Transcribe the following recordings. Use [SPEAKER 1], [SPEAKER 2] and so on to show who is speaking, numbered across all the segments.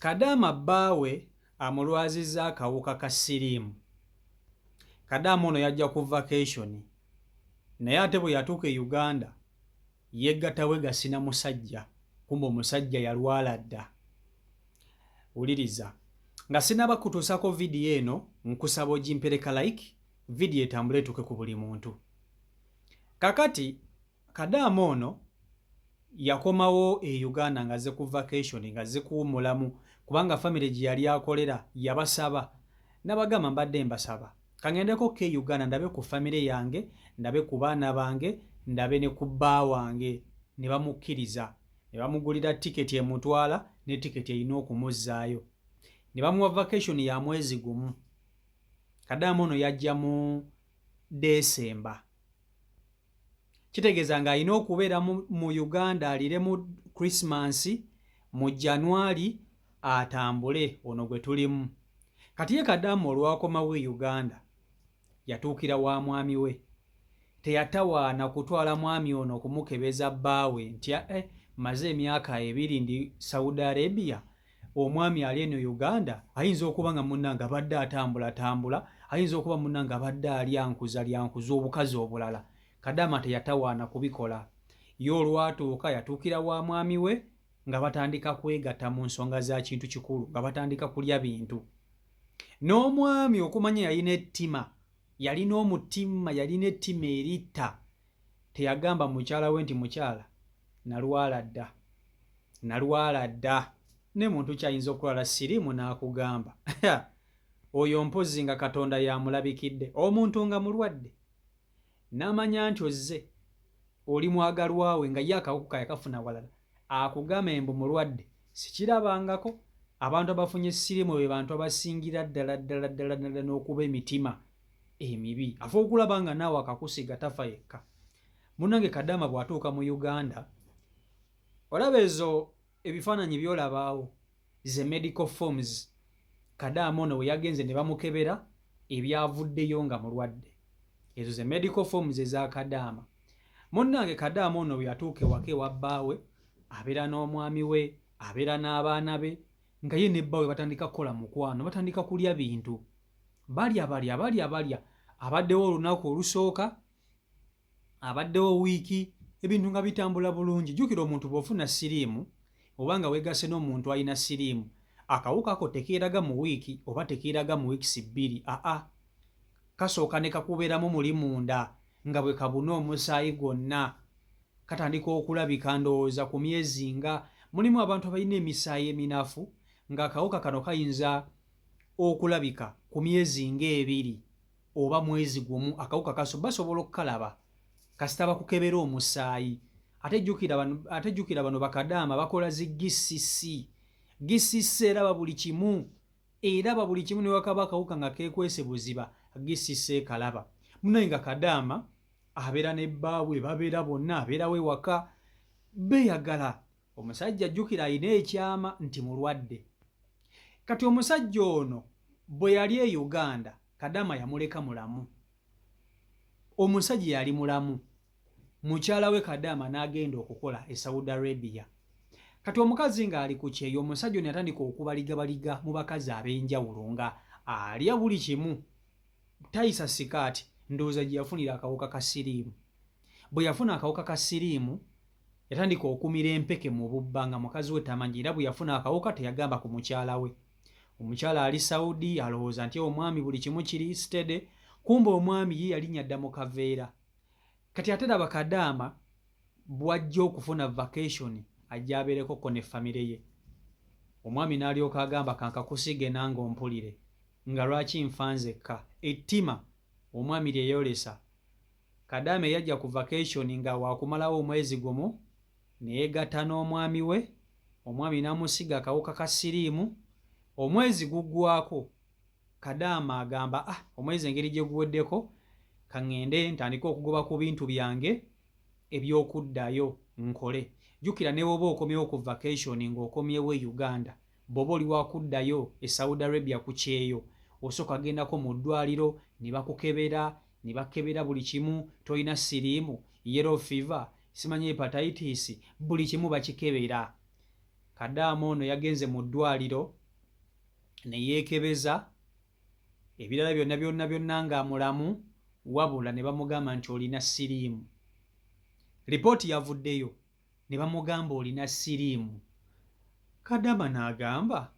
[SPEAKER 1] Kadaama bbaawe amulwazizza akawuka ka siriimu. Kadaama ono yajja ku vacation naye ate bwe yatuuka e Uganda yegatta Wegasi na musajja, kumbe omusajja yalwala dda. Wuliriza, nga sinaba kutuusako vidiyo eno nkusaba ogimpereka like, vidiyo etambule etuuke ku buli muntu. Kakati Kadaama ono yakomawo e Uganda ng'azze ku vacation ng'azze kuwummulamu kubanga famire gye yali akolera yabasaba. Nabagamba mbadde mbasaba kangendeko ke Uganda ndabe ku famire yange, ndabe ku baana bange, ndabe ne ku bba wange. Ne bamukkiriza, ne bamugulira tiketi emutwala ne tiketi erina okumuzzaayo. Ne bamuwa vacation ya mwezi gumu. Kadaama ono yajja mu Desemba. Kitegeeza ng'alina okubeera mu Uganda alire mu Christmas, mu January atambule, ono gwe tulimu. Kati ye Kadaama olwakomawo e Uganda yatuukira wa mwami we. Teyatawaana kutwala mwami ono okumukebeza bbaawe nti maze emyaka 2 ndi Saudi Arabia, omwami ali eno Uganda ayinza okuba nga munnange abadde atambula, ayinza okuba munnange abadde alyankuza obukazi obulala. Kadaama teyatawaana kubikola. Ye olwatuuka yatuukira wa mwami we nga batandika kwegatta mu nsonga za kintu kikulu, nga batandika kulya bintu. N'omwami okumanya yalina omutima, yalina ettima eritta. Teyagamba mukyala we nti mukyala nalwala dda. Ne muntu kyayinza okulwala siriimu n'akugamba oyo mpozi nga Katonda yamulabikidde. Omuntu nga mulwadde n'amanya nti ozze oli mwagalwawe nga ye akawuka yakafuna walala, akugamba mbu mulwadde, sikirabangako. Abantu abafunye siriimu be bantu abasingira ddala n'okuba emitima emibi. Afa okulaba nga naawe akakusiga tafa yekka. Munnange Kadaama bw'atuuka mu Uganda, olaba ezo ebifaananyi by'olabaawo ze medical forms. Kadaama ono we yagenze ne bamukebera ebyavuddeyo nga mulwadde. Ezo ze medical forms eza Kadaama. Munnange Kadaama ono we yatuuka ewaka ewa bbaawe, abeera n'omwami we, abeera n'abaana be, nga ye ne bbaawe batandika kukola mukwano, batandika kulya bintu. Balya. Abaddewo olunaku olusooka, abaddewo wiiki, ebintu nga bitambula bulungi. Jjukira omuntu bw'ofuna siriimu oba nga weegase n'omuntu alina siriimu, akawuka ako tekeeraga mu wiiki oba tekeeraga mu wiikisi 2. Kasooka ne kakubeeramu muli munda nga bwe kabuna omusaayi gwonna. Katandika okulabika ndowooza ku myezi nga mulimu abantu abalina emisaayi eminafu, ng'akawuka kano kayinza okulabika ku myezi nga 2 oba mwezi gumu. Akawuka basobola okukalaba kasita bakukebera omusaayi. Ate jjukira bano bakadaama bakola zi GCC eraba buli kimu, ne wakaba akawuka nga keekwese buziba, GCC ekalaba. Munaye nga Kadaama abeera ne bbaawe, babeera bonna, abeerawo ewaka, beeyagala. Omusajja jjukira alina ekyama nti mulwadde. Kati omusajja ono bwe yali e Uganda, Kadaama yamuleka mulamu. Omusajja yali mulamu. Mukyala we Kadaama n'agenda okukola e Saudi Arabia. Kati omukazi ng'ali ku kyeyo, omusajja ono yatandika okubaligabaliga mu bakazi ab'enjawulo nga alya buli kimu. Tayisa sikaati, ndowooza gye yafunira akawuka ka siriimu. Bwe yafuna akawuka ka siriimu yatandika okumira empeke mu bubba nga mukazi we tamanyi. Era bwe yafuna akawuka teyagamba ku mukyala we. Omukyala ali Saudi alowooza nti omwami buli kimu kiri steady, kumbe omwami ye yalinnya dda mu kaveera. Kati ate laba Kadaama bw'ajja okufuna vacation ajja abeereko ne famire ye. Omwami n'alyoka agamba kankakusige nange ompulire nga lwaki nfa nzekka. Ettima omwami lye yolesa. Kadaama yajja ku vacation nga waakumalawo omwezi gumu ne yeegatta n'omwami we, omwami n'amusiga akawuka ka siriimu. Omwezi guggwako, Kadaama agamba omwezi engeri gye guweddeko, kaŋŋende ntandika okugoba ku bintu byange eby'okuddayo nkole. Jjukira ne bw'oba okomyewo ku vacation ng'okomyewo e Uganda, bw'oba oli wakuddayo e Saudi Arabia ku kyeyo, osooka gendako mu ddwaliro ne bakukebera, ne bakebera buli kimu, tolina siriimu, yellow fever, simanyi hepatitis, buli kimu bakikebera. Kadaama ono yagenze mu ddwaliro ne yeekebeza ebirala byonna nga mulamu, wabula ne bamugamba nti olina siriimu. Lipooti yavuddeyo ne bamugamba olina siriimu. Kadaama n'agamba,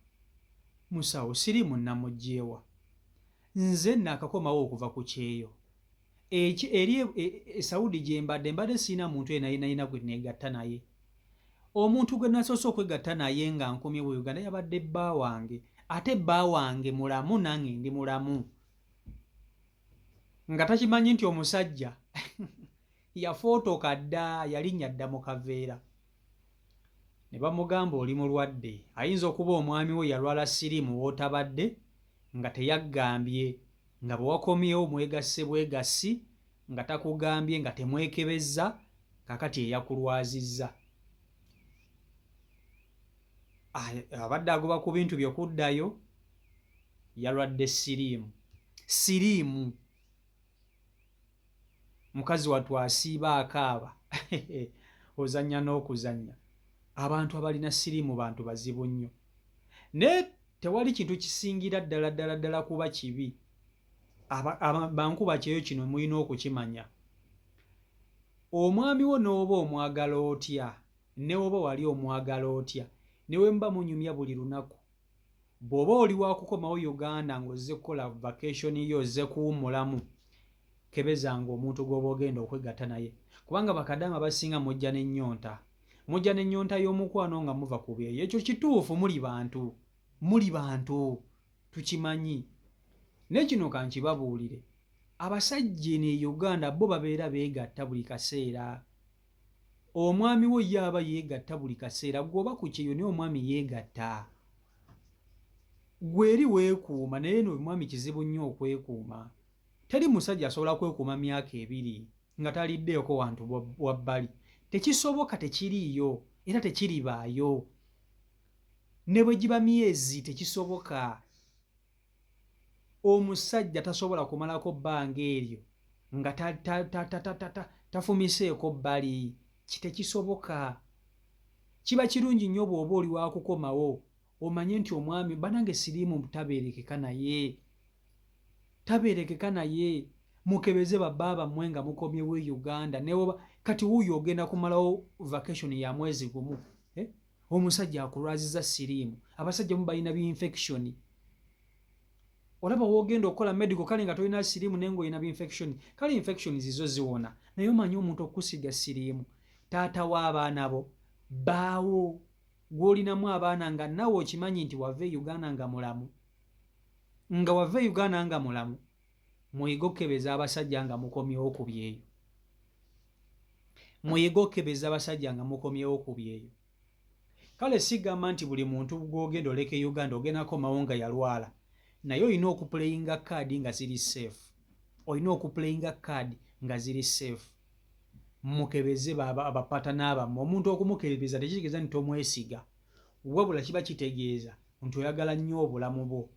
[SPEAKER 1] musawo siriimu namuggyeewa, nze naakakomawo okuva ku kyeyo eri Saudi gye mbadde sirina muntu yenayina gwe neegatta naye. Omuntu gwe nasoose okwegatta naye nga nkomye mu Uganda yabadde bba wange, ate bba wange mulamu nange ndi mulamu. Nga takimanyi nti omusajja yafootoka dda, yalinnya dda mu kaveera. Ne bamugamba oli mulwadde, ayinza okuba omwami we yalwala siriimu w'otabadde nga teyaggambye, nga bwe wakomyewo mwegasse bwegassi nga takugambye, nga temwekebezza, kakati eyakulwazizza. Abadde agoba ku bintu by'okuddayo, yalwadde siriimu. Siriimu mukazi wattu asiiba akaaba ozannya n'okuzannya. Abantu abalina siriimu bantu bazibu nnyo, naye tewali kintu kisingira ddala kuba kibi. Bankuba kyeyo kino mulina okukimanya. Omwami wo n'oba omwagala otya, ne oba wali omwagala otya, ne we mba munyumya buli lunaku, bw'oba oli wakukomawo Uganda ng'ozze kukola vacation yo, ozze kuwummulamu, kebezanga omuntu gw'oba ogenda okwegatta naye, kubanga bakadaama basinga mujja n'ennyonta y'omukwano nga muva ku byeyo. Ekyo kituufu, muli bantu tukimanyi. Ne kino kankibabuulire, abasajja ne Uganda bo babeera beegatta buli kaseera. Omwami wo ye aba yeegatta buli kaseera, gw'oba ku kyeyo naye omwami yeegatta. Gwe eri weekuuma, naye no omwami kizibu nnyo okwekuuma. Teri musajja asobola kwekuuma myaka 2 nga taliddeeko wantu wabbali. Tekisoboka, tekiriiyo era tekiribaayo. Ne bwe giba myezi tekisoboka. Omusajja tasobola kumalako bbanga eryo nga tafumiseeko bbali. Kitekisoboka. Kiba kirungi nnyo bw'oba oli wakukomawo omanye nti omwami banange siriimu tabeerekeka naye, mukebeze babba bammwe nga mukomyewo Uganda. Newoba kati wuuyo ogenda kumalawo vacation ya mwezi gumu, omusajja akulwaziza siriimu. Abasajja mu balina bi-infection. Olaba wogenda okukola medical kale nga tolina siriimu nenga olina bi-infection. Kale infection zizo ziwona, naye omanyi omuntu okusiga siriimu. Taata w'abaana bo, baawo gw'olinamu abaana nga nawe okimanyi nti wava e Uganda nga mulamu. Nga wava e Uganda nga mulamu, muyiga okkebeza abasajja nga mukomyewo ku byeyo. Muyiga okkebeza abasajja nga mukomyewo ku byeyo. Kale sigamba nti buli muntu gw'ogenda oleka e Uganda ogenda komawo nga yalwala, naye olina okuplayinga kaadi nga ziri safe. Mukebeze abapatana bammwe. Omuntu okumukebeza tekitegeeza nti tomwesiga, wabula kiba kitegeeza nti oyagala nnyo obulamu bwo.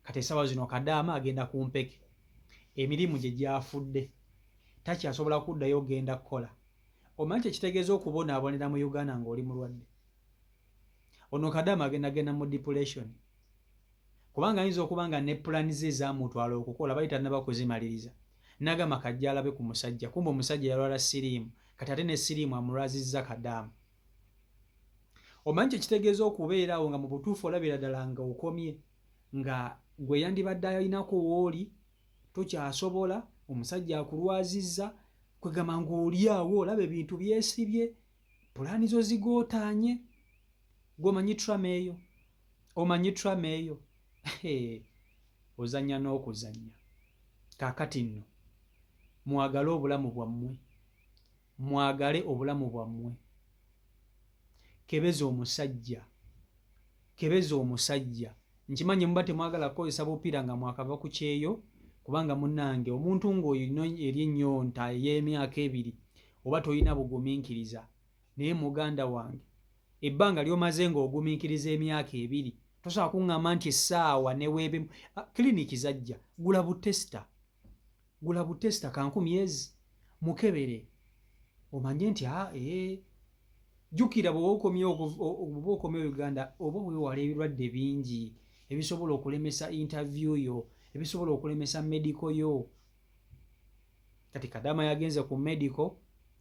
[SPEAKER 1] Kati essaawa zino Kadaama agenda ku mpeke, emirimu gye gyafudde, takyasobola kuddayo ogenda kukola. Omanyi kyekitegeeza okubonaabonera mu Uganda ng'oli mulwadde. Ono Kadaama agenda mu depression, kubanga ayinza okuba nga ne pulaani ze ezamutwala okukola bayita naba kuzimaliriza. N'agamba kajja alabe ku musajja, kumbe omusajja yalwala siriimu, kati ate ne siriimu amulwazizza Kadaama. Omanyi kyekitegeeza okubeerawo nga mu butuufu olabira ddala nga okomye, nga gwe yandibadde alinako w'oli tokyasobola, omusajja akulwazizza, kwegamba ng'oli awo olaba ebintu byesibye, pulaani zo zigootaanye. Gw'omanyi trama eyo, ozannya n'okuzannya. Kaakati nno mwagale obulamu bwammwe, kebeza omusajja. Nkimanyi muba temwagala kukozesa bupiira nga mwakava ku kyeyo, kubanga munnange omuntu ng'oyina eri ennyonta ey'emyaka 2 oba toyina bugumiikiriza, naye muganda wange ebbanga ly'omaze ng'ogumiikiriza emyaka 2 tosobola kuŋŋamba nti essaawa ne weebe kiriniki zajja. Gula butesita ka 10 mukebere omanye nti jjukira bw'oba okomye Uganda oba weewala ebirwadde bingi ebisobola okulemesa interview yo, ebisobola okulemesa medical yo. Kati Kadama yagenze ku medical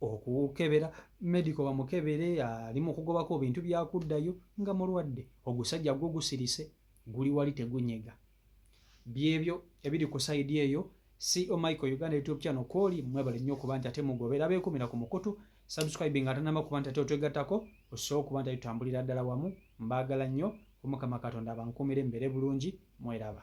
[SPEAKER 1] okukebera, medical bamukebere ali mu kugobako bintu byakuddayo nga mulwadde. Ogusajja gwo gusirise, guli wali tegunyega. Byebyo ebiri ku sayidi eyo. CEO Michael Uganda YouTube channel kwoli mwebale nnyo okuba nti ate mugobera beekumira ku mukutu, subscribing atanama kuba nti ate otwegattako, osobola okuba nti tutambulira ddala wamu. Mbaagala nnyo, Omukama Katonda abankumire mbere bulungi, mweraba.